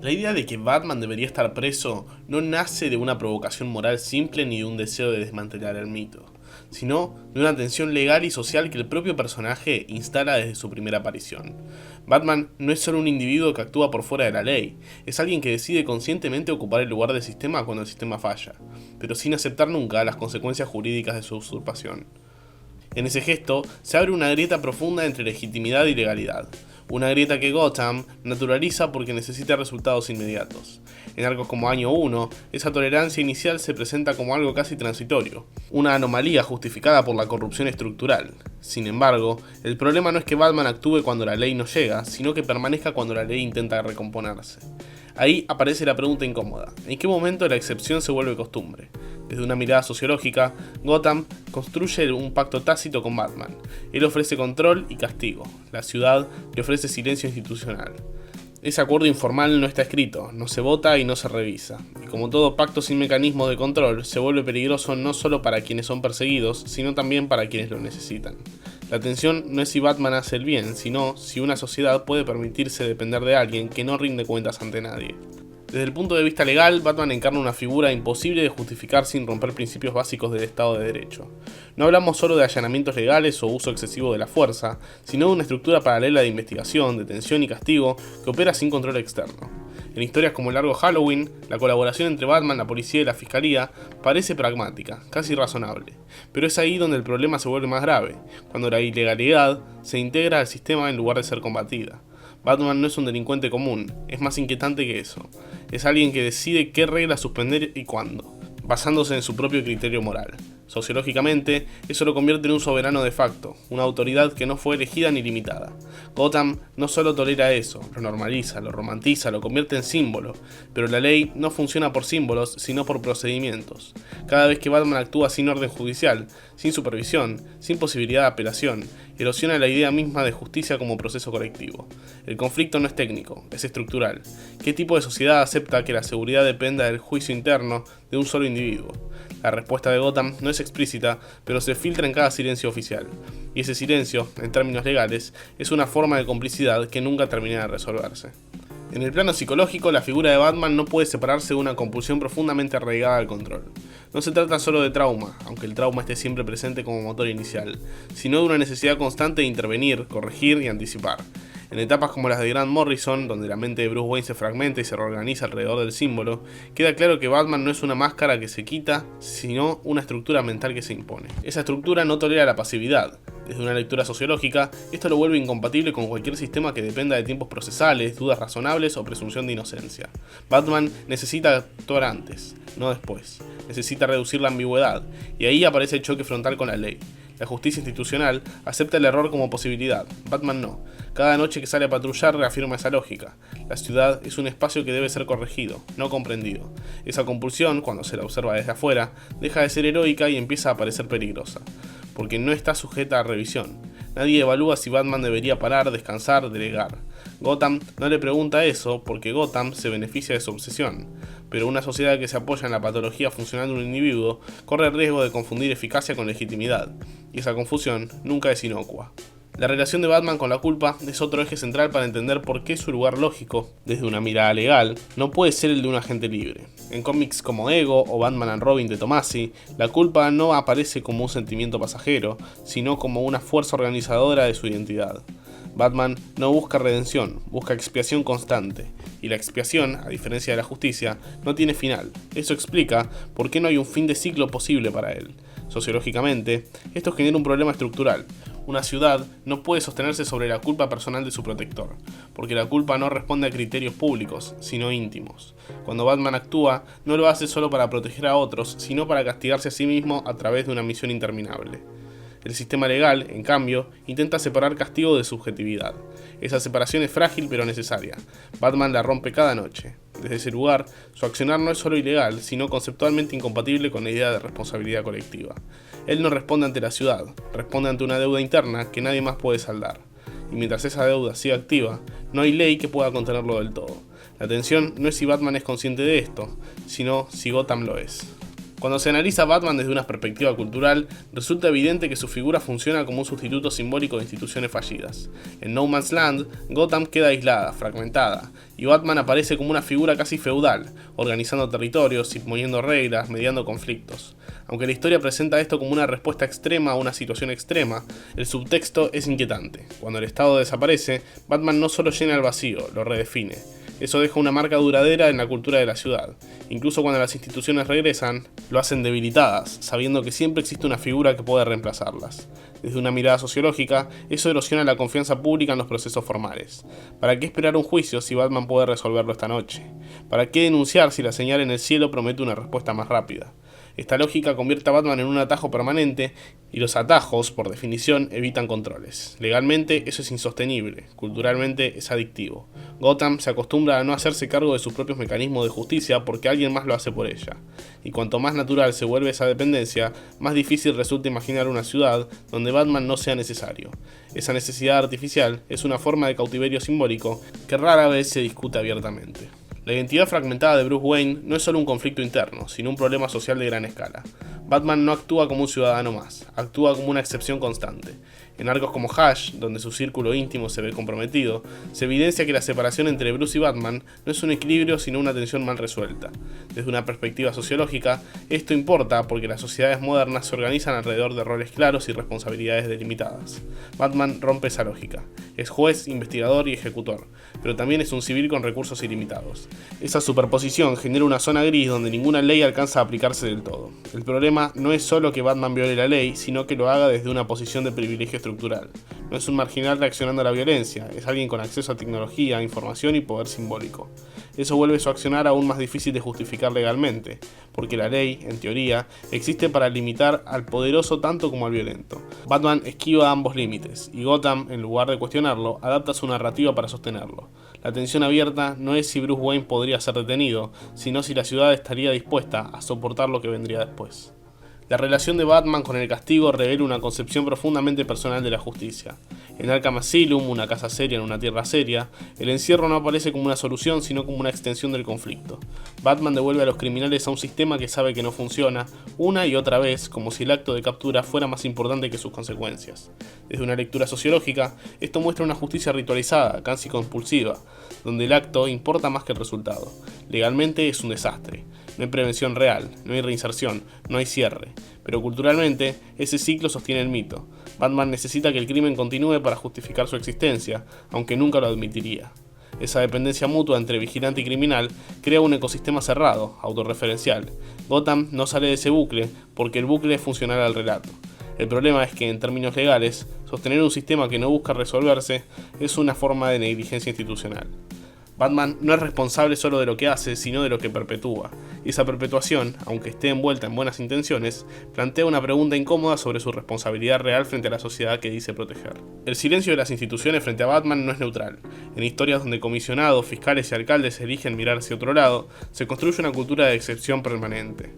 La idea de que Batman debería estar preso no nace de una provocación moral simple ni de un deseo de desmantelar el mito, sino de una tensión legal y social que el propio personaje instala desde su primera aparición. Batman no es solo un individuo que actúa por fuera de la ley, es alguien que decide conscientemente ocupar el lugar del sistema cuando el sistema falla, pero sin aceptar nunca las consecuencias jurídicas de su usurpación. En ese gesto se abre una grieta profunda entre legitimidad y legalidad, una grieta que Gotham naturaliza porque necesita resultados inmediatos. En arcos como Año 1, esa tolerancia inicial se presenta como algo casi transitorio, una anomalía justificada por la corrupción estructural. Sin embargo, el problema no es que Batman actúe cuando la ley no llega, sino que permanezca cuando la ley intenta recomponerse. Ahí aparece la pregunta incómoda: ¿en qué momento la excepción se vuelve costumbre? Desde una mirada sociológica, Gotham construye un pacto tácito con Batman. Él ofrece control y castigo. La ciudad le ofrece silencio institucional. Ese acuerdo informal no está escrito, no se vota y no se revisa. Y como todo pacto sin mecanismos de control, se vuelve peligroso no solo para quienes son perseguidos, sino también para quienes lo necesitan. La tensión no es si Batman hace el bien, sino si una sociedad puede permitirse depender de alguien que no rinde cuentas ante nadie. Desde el punto de vista legal, Batman encarna una figura imposible de justificar sin romper principios básicos del Estado de Derecho. No hablamos solo de allanamientos legales o uso excesivo de la fuerza, sino de una estructura paralela de investigación, detención y castigo que opera sin control externo. En historias como el largo Halloween, la colaboración entre Batman, la policía y la fiscalía parece pragmática, casi razonable. Pero es ahí donde el problema se vuelve más grave, cuando la ilegalidad se integra al sistema en lugar de ser combatida. Batman no es un delincuente común, es más inquietante que eso. Es alguien que decide qué reglas suspender y cuándo, basándose en su propio criterio moral. Sociológicamente, eso lo convierte en un soberano de facto, una autoridad que no fue elegida ni limitada. Gotham no solo tolera eso, lo normaliza, lo romantiza, lo convierte en símbolo, pero la ley no funciona por símbolos, sino por procedimientos. Cada vez que Batman actúa sin orden judicial, sin supervisión, sin posibilidad de apelación, erosiona la idea misma de justicia como proceso colectivo. El conflicto no es técnico, es estructural. ¿Qué tipo de sociedad acepta que la seguridad dependa del juicio interno de un solo individuo? La respuesta de Gotham no es explícita, pero se filtra en cada silencio oficial. Y ese silencio, en términos legales, es una forma de complicidad que nunca termina de resolverse. En el plano psicológico, la figura de Batman no puede separarse de una compulsión profundamente arraigada al control. No se trata solo de trauma, aunque el trauma esté siempre presente como motor inicial, sino de una necesidad constante de intervenir, corregir y anticipar. En etapas como las de Grant Morrison, donde la mente de Bruce Wayne se fragmenta y se reorganiza alrededor del símbolo, queda claro que Batman no es una máscara que se quita, sino una estructura mental que se impone. Esa estructura no tolera la pasividad. Desde una lectura sociológica, esto lo vuelve incompatible con cualquier sistema que dependa de tiempos procesales, dudas razonables o presunción de inocencia. Batman necesita actuar antes, no después. Necesita reducir la ambigüedad, y ahí aparece el choque frontal con la ley. La justicia institucional acepta el error como posibilidad, Batman no. Cada noche que sale a patrullar reafirma esa lógica. La ciudad es un espacio que debe ser corregido, no comprendido. Esa compulsión, cuando se la observa desde afuera, deja de ser heroica y empieza a parecer peligrosa, porque no está sujeta a revisión. Nadie evalúa si Batman debería parar, descansar, delegar. Gotham no le pregunta eso porque Gotham se beneficia de su obsesión, pero una sociedad que se apoya en la patología funcional de un individuo corre el riesgo de confundir eficacia con legitimidad, y esa confusión nunca es inocua. La relación de Batman con la culpa es otro eje central para entender por qué su lugar lógico, desde una mirada legal, no puede ser el de un agente libre. En cómics como Ego o Batman and Robin de Tomasi, la culpa no aparece como un sentimiento pasajero, sino como una fuerza organizadora de su identidad. Batman no busca redención, busca expiación constante, y la expiación, a diferencia de la justicia, no tiene final. Eso explica por qué no hay un fin de ciclo posible para él. Sociológicamente, esto genera un problema estructural. Una ciudad no puede sostenerse sobre la culpa personal de su protector, porque la culpa no responde a criterios públicos, sino íntimos. Cuando Batman actúa, no lo hace solo para proteger a otros, sino para castigarse a sí mismo a través de una misión interminable. El sistema legal, en cambio, intenta separar castigo de subjetividad. Esa separación es frágil pero necesaria. Batman la rompe cada noche. Desde ese lugar, su accionar no es solo ilegal, sino conceptualmente incompatible con la idea de responsabilidad colectiva. Él no responde ante la ciudad, responde ante una deuda interna que nadie más puede saldar. Y mientras esa deuda siga activa, no hay ley que pueda contenerlo del todo. La tensión no es si Batman es consciente de esto, sino si Gotham lo es. Cuando se analiza a Batman desde una perspectiva cultural, resulta evidente que su figura funciona como un sustituto simbólico de instituciones fallidas. En No Man's Land, Gotham queda aislada, fragmentada, y Batman aparece como una figura casi feudal, organizando territorios, imponiendo reglas, mediando conflictos. Aunque la historia presenta esto como una respuesta extrema a una situación extrema, el subtexto es inquietante. Cuando el Estado desaparece, Batman no solo llena el vacío, lo redefine. Eso deja una marca duradera en la cultura de la ciudad. Incluso cuando las instituciones regresan, lo hacen debilitadas, sabiendo que siempre existe una figura que puede reemplazarlas. Desde una mirada sociológica, eso erosiona la confianza pública en los procesos formales. ¿Para qué esperar un juicio si Batman puede resolverlo esta noche? ¿Para qué denunciar si la señal en el cielo promete una respuesta más rápida? Esta lógica convierte a Batman en un atajo permanente, y los atajos, por definición, evitan controles. Legalmente eso es insostenible, culturalmente es adictivo. Gotham se acostumbra a no hacerse cargo de sus propios mecanismos de justicia porque alguien más lo hace por ella. Y cuanto más natural se vuelve esa dependencia, más difícil resulta imaginar una ciudad donde Batman no sea necesario. Esa necesidad artificial es una forma de cautiverio simbólico que rara vez se discute abiertamente. La identidad fragmentada de Bruce Wayne no es solo un conflicto interno, sino un problema social de gran escala. Batman no actúa como un ciudadano más, actúa como una excepción constante. En arcos como Hush, donde su círculo íntimo se ve comprometido, se evidencia que la separación entre Bruce y Batman no es un equilibrio sino una tensión mal resuelta. Desde una perspectiva sociológica, esto importa porque las sociedades modernas se organizan alrededor de roles claros y responsabilidades delimitadas. Batman rompe esa lógica. Es juez, investigador y ejecutor, pero también es un civil con recursos ilimitados. Esa superposición genera una zona gris donde ninguna ley alcanza a aplicarse del todo. El problema no es solo que Batman viole la ley, sino que lo haga desde una posición de privilegio estructural. No es un marginal reaccionando a la violencia, es alguien con acceso a tecnología, información y poder simbólico. Eso vuelve su accionar aún más difícil de justificar legalmente, porque la ley, en teoría, existe para limitar al poderoso tanto como al violento. Batman esquiva ambos límites, y Gotham, en lugar de cuestionarlo, adapta su narrativa para sostenerlo. La tensión abierta no es si Bruce Wayne podría ser detenido, sino si la ciudad estaría dispuesta a soportar lo que vendría después. La relación de Batman con el castigo revela una concepción profundamente personal de la justicia. En Arkham Asylum, una casa seria en una tierra seria, el encierro no aparece como una solución, sino como una extensión del conflicto. Batman devuelve a los criminales a un sistema que sabe que no funciona, una y otra vez, como si el acto de captura fuera más importante que sus consecuencias. Desde una lectura sociológica, esto muestra una justicia ritualizada, casi compulsiva, donde el acto importa más que el resultado. Legalmente es un desastre. No hay prevención real, no hay reinserción, no hay cierre. Pero culturalmente, ese ciclo sostiene el mito. Batman necesita que el crimen continúe para justificar su existencia, aunque nunca lo admitiría. Esa dependencia mutua entre vigilante y criminal crea un ecosistema cerrado, autorreferencial. Gotham no sale de ese bucle porque el bucle es funcional al relato. El problema es que, en términos legales, sostener un sistema que no busca resolverse es una forma de negligencia institucional. Batman no es responsable solo de lo que hace, sino de lo que perpetúa. Y esa perpetuación, aunque esté envuelta en buenas intenciones, plantea una pregunta incómoda sobre su responsabilidad real frente a la sociedad que dice proteger. El silencio de las instituciones frente a Batman no es neutral. En historias donde comisionados, fiscales y alcaldes eligen mirar hacia otro lado, se construye una cultura de excepción permanente.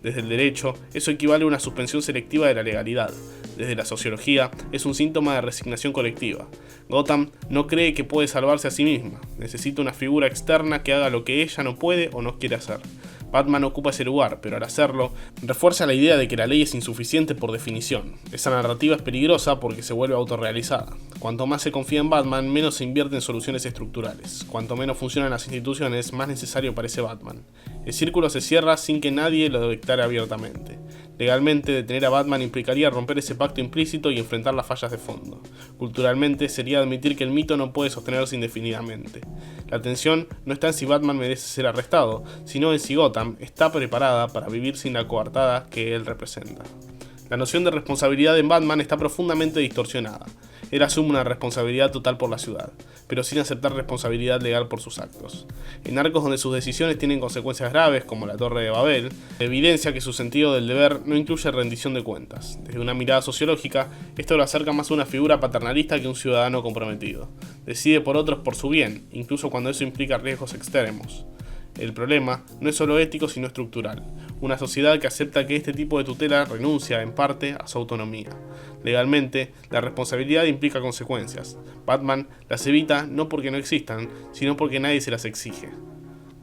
Desde el derecho, eso equivale a una suspensión selectiva de la legalidad. Desde la sociología, es un síntoma de resignación colectiva. Gotham no cree que puede salvarse a sí misma, necesita una figura externa que haga lo que ella no puede o no quiere hacer. Batman ocupa ese lugar, pero al hacerlo, refuerza la idea de que la ley es insuficiente por definición. Esa narrativa es peligrosa porque se vuelve autorrealizada. Cuanto más se confía en Batman, menos se invierte en soluciones estructurales. Cuanto menos funcionan las instituciones, más necesario parece Batman. El círculo se cierra sin que nadie lo declare abiertamente. Legalmente, detener a Batman implicaría romper ese pacto implícito y enfrentar las fallas de fondo. Culturalmente, sería admitir que el mito no puede sostenerse indefinidamente. La tensión no está en si Batman merece ser arrestado, sino en si Gotham está preparada para vivir sin la coartada que él representa. La noción de responsabilidad en Batman está profundamente distorsionada. Él asume una responsabilidad total por la ciudad, pero sin aceptar responsabilidad legal por sus actos. En arcos donde sus decisiones tienen consecuencias graves, como la Torre de Babel, evidencia que su sentido del deber no incluye rendición de cuentas. Desde una mirada sociológica, esto lo acerca más a una figura paternalista que a un ciudadano comprometido. Decide por otros por su bien, incluso cuando eso implica riesgos extremos. El problema no es solo ético sino estructural. Una sociedad que acepta que este tipo de tutela renuncia en parte a su autonomía. Legalmente, la responsabilidad implica consecuencias. Batman las evita no porque no existan, sino porque nadie se las exige.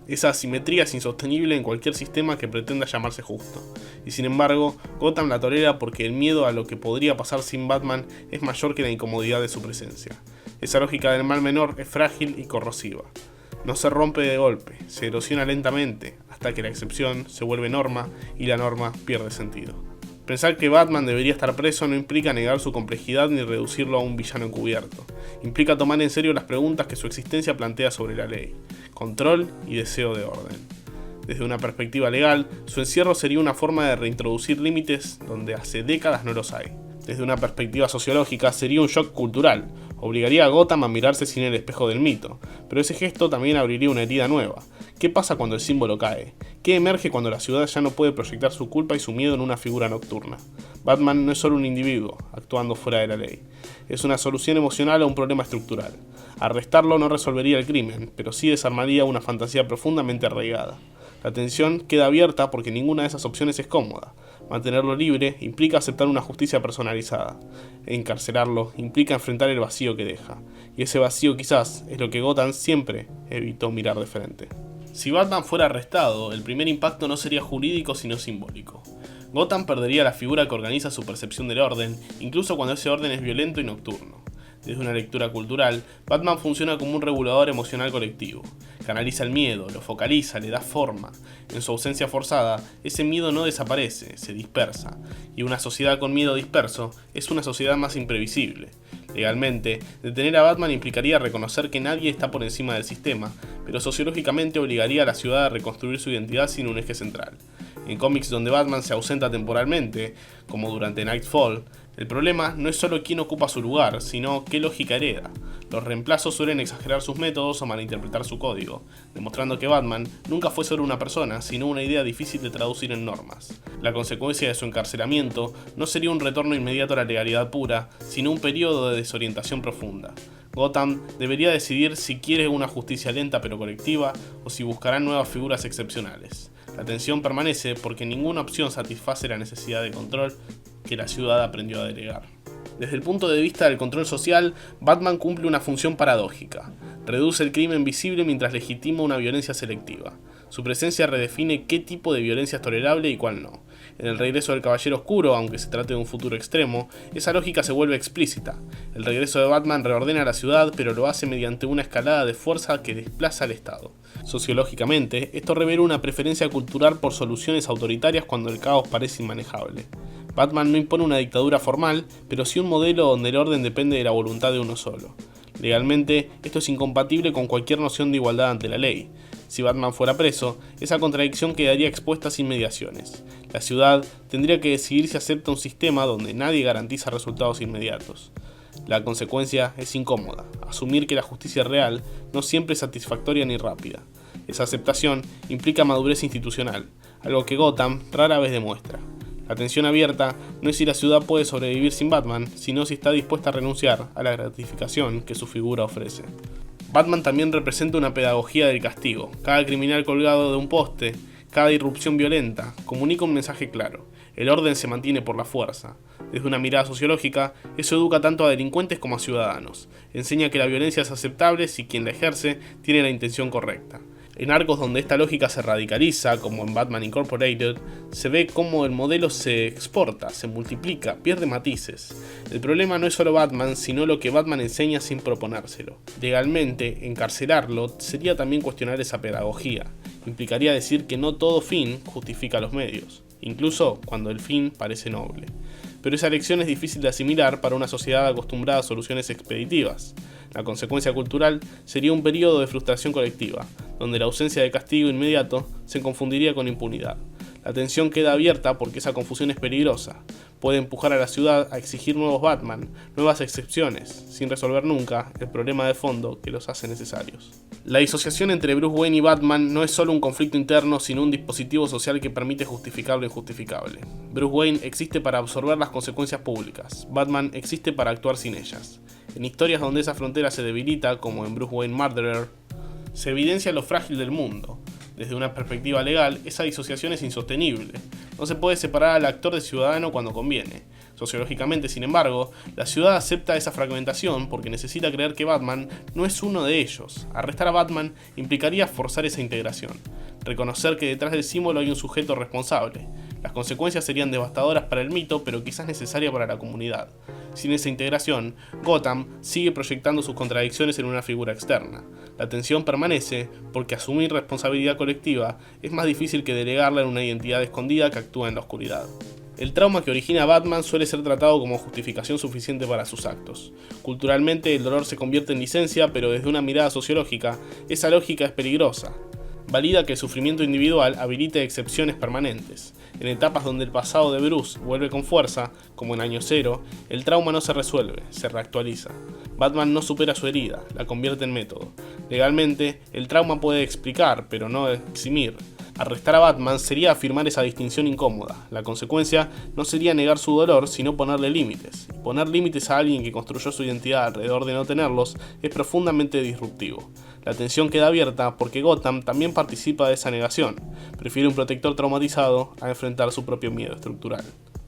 Esa asimetría es insostenible en cualquier sistema que pretenda llamarse justo, y sin embargo, Gotham la tolera porque el miedo a lo que podría pasar sin Batman es mayor que la incomodidad de su presencia. Esa lógica del mal menor es frágil y corrosiva. No se rompe de golpe, se erosiona lentamente, hasta que la excepción se vuelve norma y la norma pierde sentido. Pensar que Batman debería estar preso no implica negar su complejidad ni reducirlo a un villano encubierto. Implica tomar en serio las preguntas que su existencia plantea sobre la ley, control y deseo de orden. Desde una perspectiva legal, su encierro sería una forma de reintroducir límites donde hace décadas no los hay. Desde una perspectiva sociológica, sería un shock cultural. Obligaría a Gotham a mirarse sin el espejo del mito, pero ese gesto también abriría una herida nueva. ¿Qué pasa cuando el símbolo cae? ¿Qué emerge cuando la ciudad ya no puede proyectar su culpa y su miedo en una figura nocturna? Batman no es solo un individuo, actuando fuera de la ley. Es una solución emocional a un problema estructural. Arrestarlo no resolvería el crimen, pero sí desarmaría una fantasía profundamente arraigada. La tensión queda abierta porque ninguna de esas opciones es cómoda. Mantenerlo libre implica aceptar una justicia personalizada. Encarcelarlo implica enfrentar el vacío que deja. Y ese vacío quizás es lo que Gotham siempre evitó mirar de frente. Si Batman fuera arrestado, el primer impacto no sería jurídico sino simbólico. Gotham perdería la figura que organiza su percepción del orden, incluso cuando ese orden es violento y nocturno. Desde una lectura cultural, Batman funciona como un regulador emocional colectivo. Canaliza el miedo, lo focaliza, le da forma. En su ausencia forzada, ese miedo no desaparece, se dispersa. Y una sociedad con miedo disperso es una sociedad más imprevisible. Legalmente, detener a Batman implicaría reconocer que nadie está por encima del sistema, pero sociológicamente obligaría a la ciudad a reconstruir su identidad sin un eje central. En cómics donde Batman se ausenta temporalmente, como durante Nightfall, el problema no es solo quién ocupa su lugar, sino qué lógica hereda. Los reemplazos suelen exagerar sus métodos o malinterpretar su código, demostrando que Batman nunca fue solo una persona, sino una idea difícil de traducir en normas. La consecuencia de su encarcelamiento no sería un retorno inmediato a la legalidad pura, sino un periodo de desorientación profunda. Gotham debería decidir si quiere una justicia lenta pero colectiva o si buscará nuevas figuras excepcionales. La tensión permanece porque ninguna opción satisface la necesidad de control que la ciudad aprendió a delegar. Desde el punto de vista del control social, Batman cumple una función paradójica. Reduce el crimen visible mientras legitima una violencia selectiva. Su presencia redefine qué tipo de violencia es tolerable y cuál no. En el regreso del Caballero Oscuro, aunque se trate de un futuro extremo, esa lógica se vuelve explícita. El regreso de Batman reordena la ciudad, pero lo hace mediante una escalada de fuerza que desplaza al Estado. Sociológicamente, esto revela una preferencia cultural por soluciones autoritarias cuando el caos parece inmanejable. Batman no impone una dictadura formal, pero sí un modelo donde el orden depende de la voluntad de uno solo. Legalmente, esto es incompatible con cualquier noción de igualdad ante la ley. Si Batman fuera preso, esa contradicción quedaría expuesta sin mediaciones. La ciudad tendría que decidir si acepta un sistema donde nadie garantiza resultados inmediatos. La consecuencia es incómoda, asumir que la justicia real no siempre es satisfactoria ni rápida. Esa aceptación implica madurez institucional, algo que Gotham rara vez demuestra. La tensión abierta no es si la ciudad puede sobrevivir sin Batman, sino si está dispuesta a renunciar a la gratificación que su figura ofrece. Batman también representa una pedagogía del castigo. Cada criminal colgado de un poste, cada irrupción violenta, comunica un mensaje claro. El orden se mantiene por la fuerza. Desde una mirada sociológica, eso educa tanto a delincuentes como a ciudadanos. Enseña que la violencia es aceptable si quien la ejerce tiene la intención correcta. En arcos donde esta lógica se radicaliza, como en Batman Incorporated, se ve cómo el modelo se exporta, se multiplica, pierde matices. El problema no es solo Batman, sino lo que Batman enseña sin proponérselo. Legalmente, encarcelarlo sería también cuestionar esa pedagogía. Implicaría decir que no todo fin justifica los medios, incluso cuando el fin parece noble. Pero esa lección es difícil de asimilar para una sociedad acostumbrada a soluciones expeditivas. La consecuencia cultural sería un periodo de frustración colectiva, donde la ausencia de castigo inmediato se confundiría con impunidad. La tensión queda abierta porque esa confusión es peligrosa. Puede empujar a la ciudad a exigir nuevos Batman, nuevas excepciones, sin resolver nunca el problema de fondo que los hace necesarios. La disociación entre Bruce Wayne y Batman no es solo un conflicto interno, sino un dispositivo social que permite justificar lo injustificable. Bruce Wayne existe para absorber las consecuencias públicas, Batman existe para actuar sin ellas. En historias donde esa frontera se debilita, como en Bruce Wayne Murderer, se evidencia lo frágil del mundo. Desde una perspectiva legal, esa disociación es insostenible. No se puede separar al actor de ciudadano cuando conviene. Sociológicamente, sin embargo, la ciudad acepta esa fragmentación porque necesita creer que Batman no es uno de ellos. Arrestar a Batman implicaría forzar esa integración, reconocer que detrás del símbolo hay un sujeto responsable. Las consecuencias serían devastadoras para el mito, pero quizás necesarias para la comunidad. Sin esa integración, Gotham sigue proyectando sus contradicciones en una figura externa. La tensión permanece porque asumir responsabilidad colectiva es más difícil que delegarla en una identidad escondida que actúa en la oscuridad. El trauma que origina a Batman suele ser tratado como justificación suficiente para sus actos. Culturalmente, el dolor se convierte en licencia, pero desde una mirada sociológica, esa lógica es peligrosa. Valida que el sufrimiento individual habilite excepciones permanentes. En etapas donde el pasado de Bruce vuelve con fuerza, como en Año Cero, el trauma no se resuelve, se reactualiza. Batman no supera su herida, la convierte en método. Legalmente, el trauma puede explicar, pero no eximir. Arrestar a Batman sería afirmar esa distinción incómoda. La consecuencia no sería negar su dolor, sino ponerle límites. Y poner límites a alguien que construyó su identidad alrededor de no tenerlos es profundamente disruptivo. La tensión queda abierta porque Gotham también participa de esa negación. Prefiere un protector traumatizado a enfrentar su propio miedo estructural.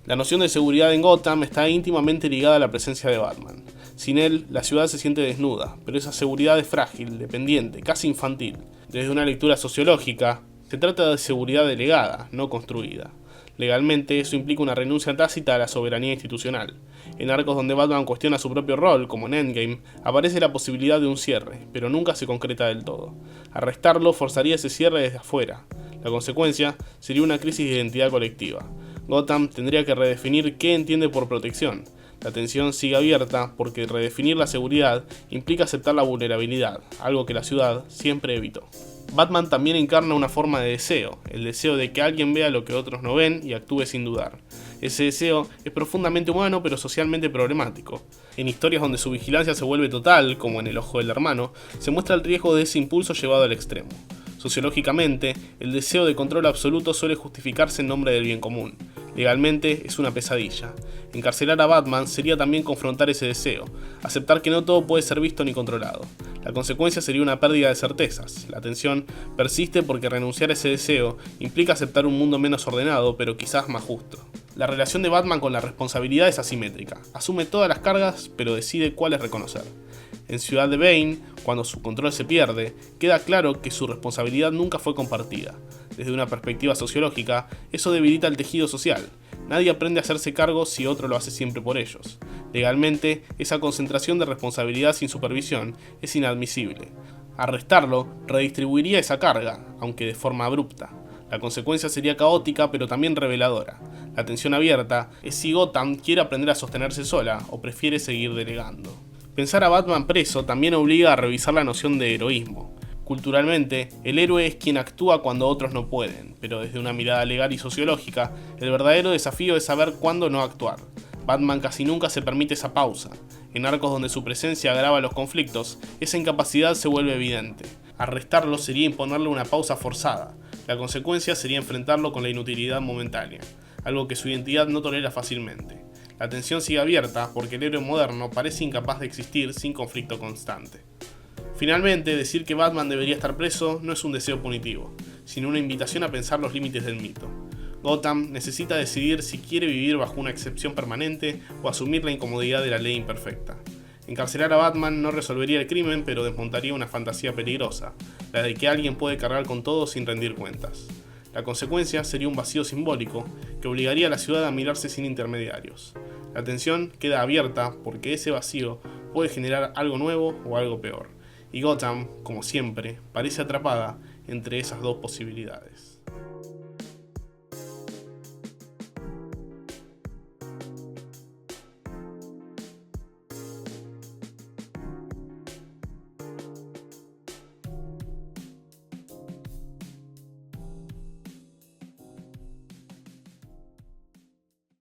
La noción de seguridad en Gotham está íntimamente ligada a la presencia de Batman. Sin él, la ciudad se siente desnuda, pero esa seguridad es frágil, dependiente, casi infantil. Desde una lectura sociológica, se trata de seguridad delegada, no construida. Legalmente, eso implica una renuncia tácita a la soberanía institucional. En arcos donde Batman cuestiona su propio rol, como en Endgame, aparece la posibilidad de un cierre, pero nunca se concreta del todo. Arrestarlo forzaría ese cierre desde afuera. La consecuencia sería una crisis de identidad colectiva. Gotham tendría que redefinir qué entiende por protección. La tensión sigue abierta porque redefinir la seguridad implica aceptar la vulnerabilidad, algo que la ciudad siempre evitó. Batman también encarna una forma de deseo, el deseo de que alguien vea lo que otros no ven y actúe sin dudar. Ese deseo es profundamente humano pero socialmente problemático. En historias donde su vigilancia se vuelve total, como en El Ojo del Hermano, se muestra el riesgo de ese impulso llevado al extremo. Sociológicamente, el deseo de control absoluto suele justificarse en nombre del bien común. Legalmente es una pesadilla. Encarcelar a Batman sería también confrontar ese deseo, aceptar que no todo puede ser visto ni controlado. La consecuencia sería una pérdida de certezas. La tensión persiste porque renunciar a ese deseo implica aceptar un mundo menos ordenado, pero quizás más justo. La relación de Batman con la responsabilidad es asimétrica. Asume todas las cargas, pero decide cuáles reconocer. En Ciudad de Bane, cuando su control se pierde, queda claro que su responsabilidad nunca fue compartida. Desde una perspectiva sociológica, eso debilita el tejido social. Nadie aprende a hacerse cargo si otro lo hace siempre por ellos. Legalmente, esa concentración de responsabilidad sin supervisión es inadmisible. Arrestarlo redistribuiría esa carga, aunque de forma abrupta. La consecuencia sería caótica, pero también reveladora. La tensión abierta es si Gotham quiere aprender a sostenerse sola o prefiere seguir delegando. Pensar a Batman preso también obliga a revisar la noción de heroísmo. Culturalmente, el héroe es quien actúa cuando otros no pueden, pero desde una mirada legal y sociológica, el verdadero desafío es saber cuándo no actuar. Batman casi nunca se permite esa pausa. En arcos donde su presencia agrava los conflictos, esa incapacidad se vuelve evidente. Arrestarlo sería imponerle una pausa forzada. La consecuencia sería enfrentarlo con la inutilidad momentánea, algo que su identidad no tolera fácilmente. La tensión sigue abierta porque el héroe moderno parece incapaz de existir sin conflicto constante. Finalmente, decir que Batman debería estar preso no es un deseo punitivo, sino una invitación a pensar los límites del mito. Gotham necesita decidir si quiere vivir bajo una excepción permanente o asumir la incomodidad de la ley imperfecta. Encarcelar a Batman no resolvería el crimen, pero desmontaría una fantasía peligrosa, la de que alguien puede cargar con todo sin rendir cuentas. La consecuencia sería un vacío simbólico que obligaría a la ciudad a mirarse sin intermediarios. La tensión queda abierta porque ese vacío puede generar algo nuevo o algo peor. Y Gotham, como siempre, parece atrapada entre esas dos posibilidades.